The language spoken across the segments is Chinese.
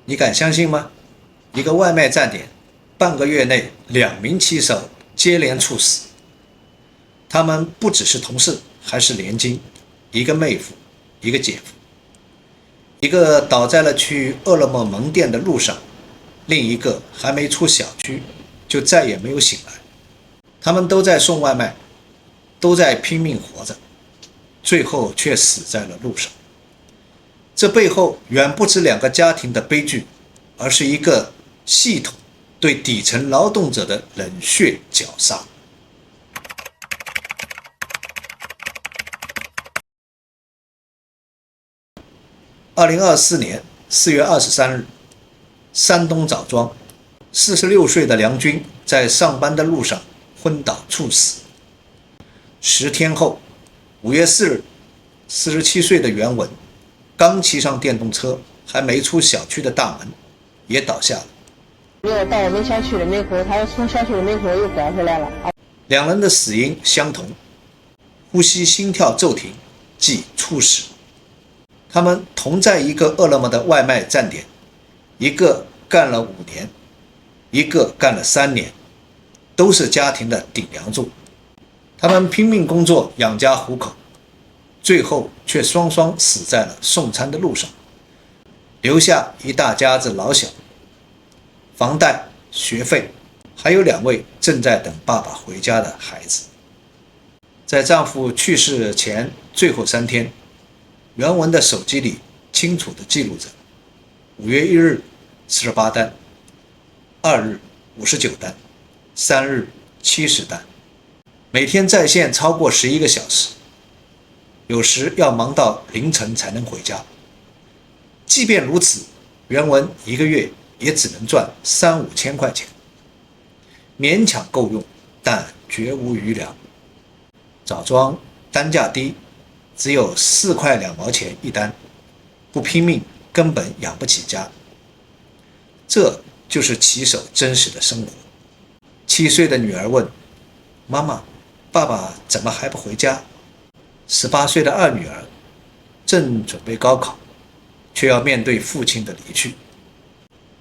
你敢相信吗？一个外卖站点，半个月内2名骑手接连猝死。他们不只是同事，还是连襟，一个妹夫，一个姐夫。一个倒在了去饿了么门店的路上，另一个还没出小区就再也没有醒来。他们都在送外卖，都在拼命活着，最后却死在了路上。这背后远不止2个家庭的悲剧，而是一个系统对底层劳动者的冷血绞杀。2024年4月23日，山东枣庄，46岁的梁军在上班的路上昏倒猝死。10天后，5月4日，47岁的袁文刚骑上电动车，还没出小区的大门，也倒下了。没有到我们小区的门口，他又从小区的门口又拐回来了。2人的死因相同，呼吸心跳骤停，即猝死。他们同在一个饿了么的外卖站点，一个干了5年，一个干了3年，都是家庭的顶梁柱。他们拼命工作养家糊口，最后却双双死在了送餐的路上，留下一大家子老小，房贷、学费，还有2位正在等爸爸回家的孩子。在丈夫去世前最后3天，袁文的手机里清楚地记录着：5月1日48单，2日59单，3日70单，每天在线超过11个小时，有时要忙到凌晨才能回家。即便如此，袁文1个月也只能赚3、5千块钱，勉强够用，但绝无余粮。枣庄单价低，只有4块2毛钱一单，不拼命根本养不起家。这就是骑手真实的生活。7岁的女儿问：“妈妈，爸爸怎么还不回家？”18岁的2女儿正准备高考，却要面对父亲的离去。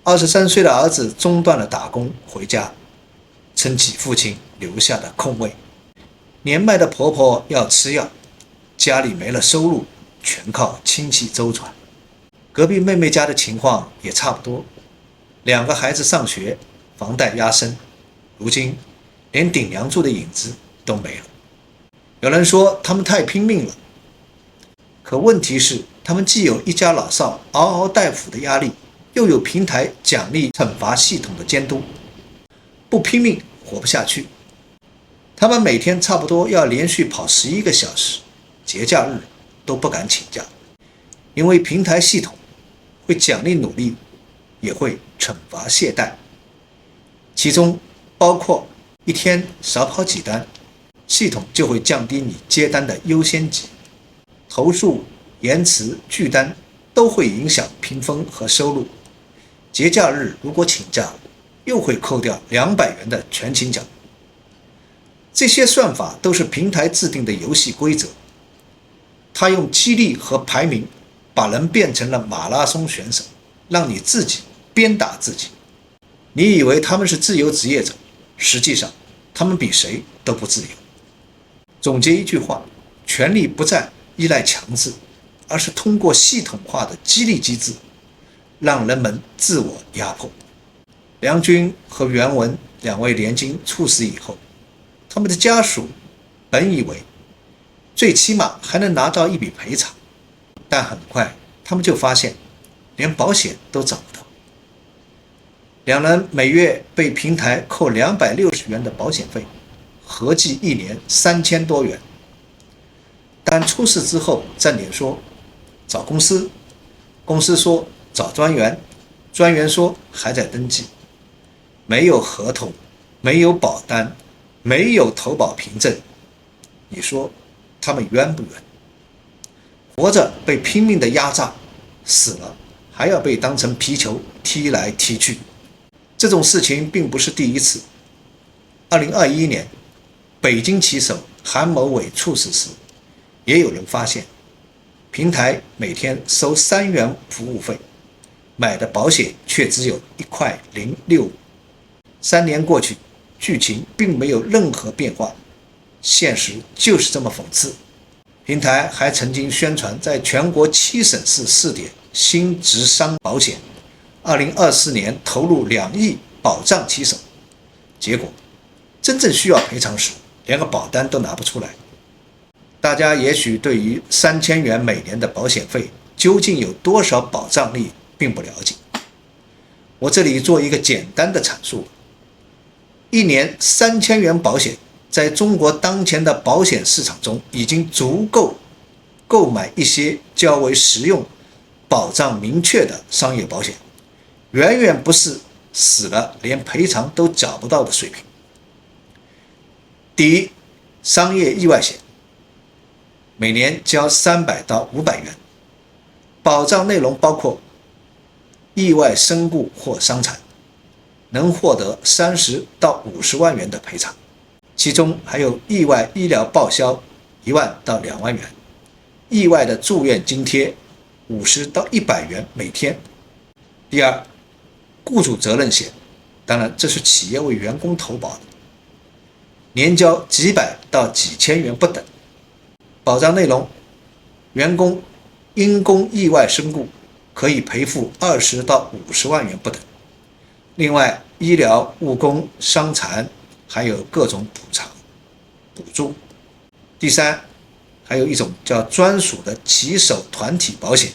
23岁的儿子中断了打工回家，撑起父亲留下的空位。年迈的婆婆要吃药，家里没了收入，全靠亲戚周转。隔壁妹妹家的情况也差不多，2个孩子上学，房贷压身，如今连顶梁柱的影子都没了。有人说他们太拼命了，可问题是他们既有一家老少嗷嗷待哺的压力，又有平台奖励惩罚系统的监督，不拼命活不下去。他们每天差不多要连续跑11个小时，节假日都不敢请假，因为平台系统会奖励努力，也会惩罚懈怠，其中包括一天少跑几单，系统就会降低你接单的优先级，投诉、延迟、拒单都会影响评分和收入。节假日如果请假，又会扣掉200元的全勤奖。这些算法都是平台制定的游戏规则，它用激励和排名把人变成了马拉松选手，让你自己鞭打自己。你以为他们是自由职业者，实际上他们比谁都不自由。总结一句话，权力不再依赖强制，而是通过系统化的激励机制，让人们自我压迫。梁军和袁文2位连襟猝死以后，他们的家属本以为最起码还能拿到一笔赔偿，但很快他们就发现连保险都找不到。2人每月被平台扣260元的保险费，合计1年3000多元。但出事之后，站点说找公司，公司说找专员，专员说还在登记，没有合同，没有保单，没有投保凭证，你说他们冤不冤？活着被拼命的压榨，死了还要被当成皮球踢来踢去。这种事情并不是第一次。2021年，北京骑手韩某伟猝死时，也有人发现，平台每天收3元服务费，买的保险却只有1.065块。3年过去，剧情并没有任何变化，现实就是这么讽刺。平台还曾经宣传在全国7省市试点新职商保险，2024年投入2亿保障骑手，结果真正需要赔偿时，连个保单都拿不出来。大家也许对于3000元每年的保险费究竟有多少保障力并不了解，我这里做一个简单的阐述。一年3000元保险在中国当前的保险市场中已经足够购买一些较为实用、保障明确的商业保险，远远不是死了连赔偿都找不到的水平。第一，商业意外险，每年交300到500元，保障内容包括意外身故或伤残，能获得30到50万元的赔偿，其中还有意外医疗报销1万到2万元，意外的住院津贴50到100元每天。第二，雇主责任险，当然这是企业为员工投保的，年交几百到几千元不等，保障内容，员工因公意外身故可以赔付20到50万元不等，另外医疗、误工、伤残还有各种补偿补助。第三，还有一种叫专属的骑手团体保险，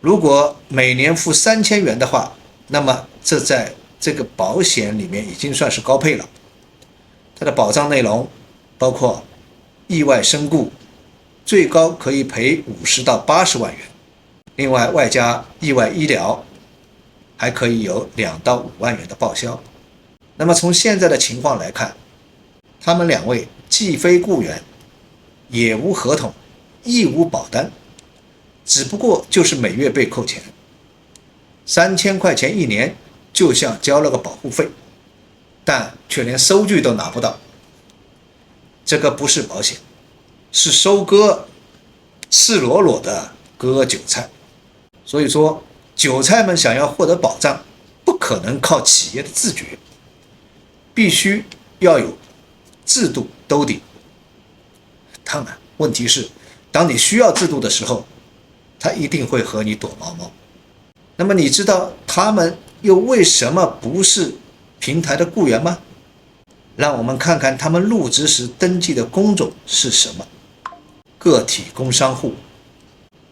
如果每年付3000元的话，那么这在这个保险里面已经算是高配了。它的保障内容包括意外身故，最高可以赔50到80万元，另外外加意外医疗，还可以有2到5万元的报销。那么从现在的情况来看，他们2位既非雇员，也无合同，亦无保单，只不过就是每月被扣钱，3000块钱一年，就像交了个保护费，但却连收据都拿不到。这个不是保险，是收割，赤裸裸的割韭菜。所以说，韭菜们想要获得保障，不可能靠企业的自觉，必须要有制度兜底。当然，问题是，当你需要制度的时候，他一定会和你躲猫猫。那么你知道他们又为什么不是平台的雇员吗？让我们看看他们入职时登记的工种是什么。个体工商户，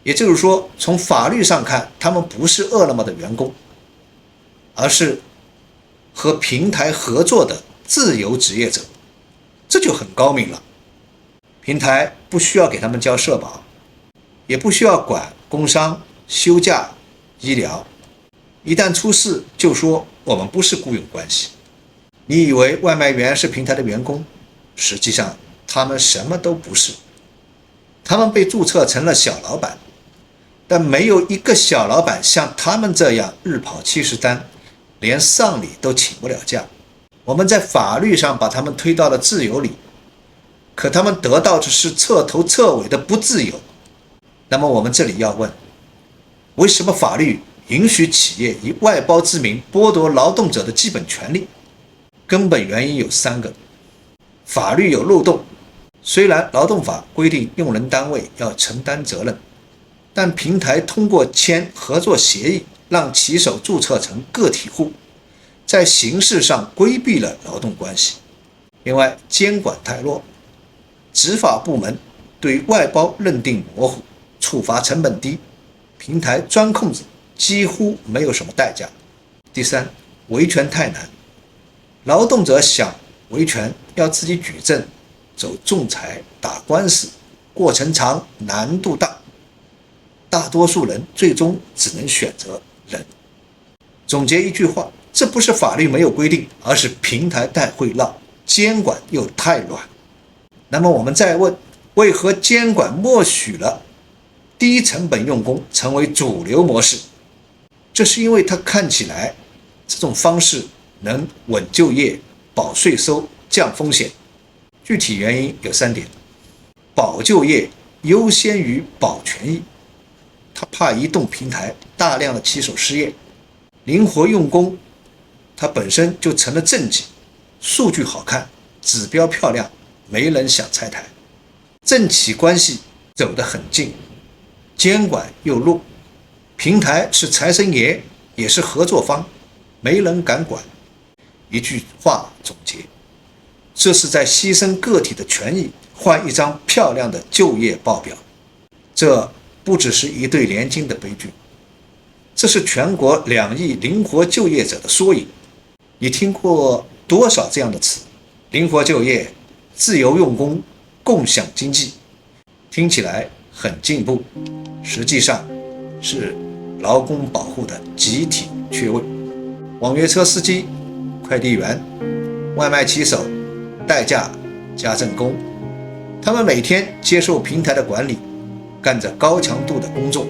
也就是说，从法律上看，他们不是饿了么的员工，而是和平台合作的自由职业者，这就很高明了。平台不需要给他们交社保，也不需要管工伤、休假、医疗，一旦出事就说我们不是雇佣关系。你以为外卖员是平台的员工，实际上他们什么都不是，他们被注册成了小老板，但没有一个小老板像他们这样日跑70单，连丧礼都请不了假。我们在法律上把他们推到了自由里，可他们得到的是彻头彻尾的不自由。那么我们这里要问，为什么法律允许企业以外包之名剥夺劳动者的基本权利？根本原因有3个。法律有漏洞，虽然劳动法规定用人单位要承担责任，但平台通过签合作协议让骑手注册成个体户，在形式上规避了劳动关系。另外，监管太弱，执法部门对外包认定模糊，处罚成本低，平台钻空子几乎没有什么代价。第三，维权太难，劳动者想维权要自己举证，走仲裁、打官司，过程长，难度大，大多数人最终只能选择忍。总结一句话，这不是法律没有规定，而是平台太会闹，监管又太软。那么我们再问，为何监管默许了低成本用工成为主流模式？这是因为它看起来这种方式能稳就业、保税收、降风险。具体原因有3点：保就业优先于保权益，他怕移动平台大量的骑手失业，灵活用工，它本身就成了政绩，数据好看，指标漂亮，没人想拆台。政企关系走得很近，监管又弱，平台是财神爷，也是合作方，没人敢管。一句话总结，这是在牺牲个体的权益换一张漂亮的就业报表。这不只是一对年轻的悲剧，这是全国2亿灵活就业者的缩影。你听过多少这样的词？灵活就业、自由用工、共享经济，听起来很进步，实际上是劳工保护的集体缺位。网约车司机、快递员、外卖骑手、代驾、家政工，他们每天接受平台的管理，干着高强度的工作，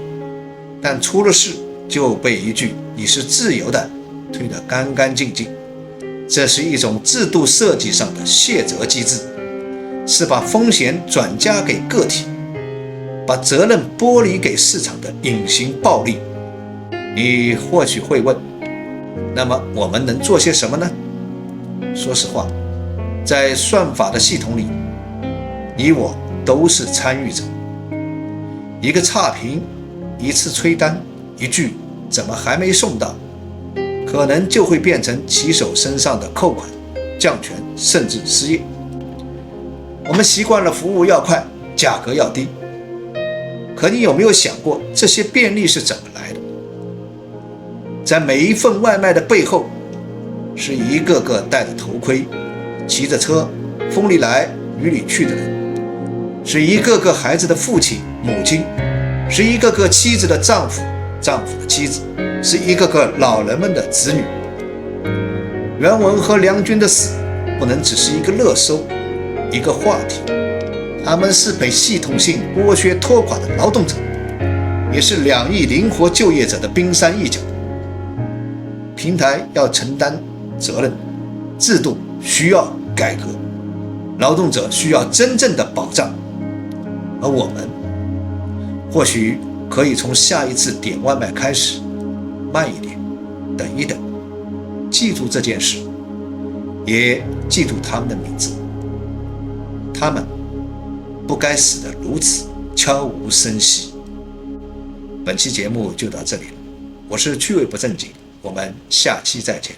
但出了事就被一句“你是自由的”推得干干净净。这是一种制度设计上的卸责机制，是把风险转嫁给个体，把责任剥离给市场的隐形暴力。你或许会问，那么我们能做些什么呢？说实话，在算法的系统里，你我都是参与者。一个差评，一次催单，一句怎么还没送到，可能就会变成骑手身上的扣款、降权，甚至失业。我们习惯了服务要快，价格要低，可你有没有想过这些便利是怎么来的？在每一份外卖的背后，是一个个戴着头盔、骑着车风里来雨里去的人，是一个个孩子的父亲母亲，是一个个妻子的丈夫丈夫的妻子，是一个个老人们的子女。袁文和梁军的死不能只是一个热搜，一个话题，他们是被系统性剥削拖垮的劳动者，也是2亿灵活就业者的冰山一角。平台要承担责任，制度需要改革，劳动者需要真正的保障。而我们或许可以从下一次点外卖开始，慢一点，等一等，记住这件事，也记住他们的名字。他们不该死得如此悄无声息。本期节目就到这里了，我是趣味不正经，我们下期再见。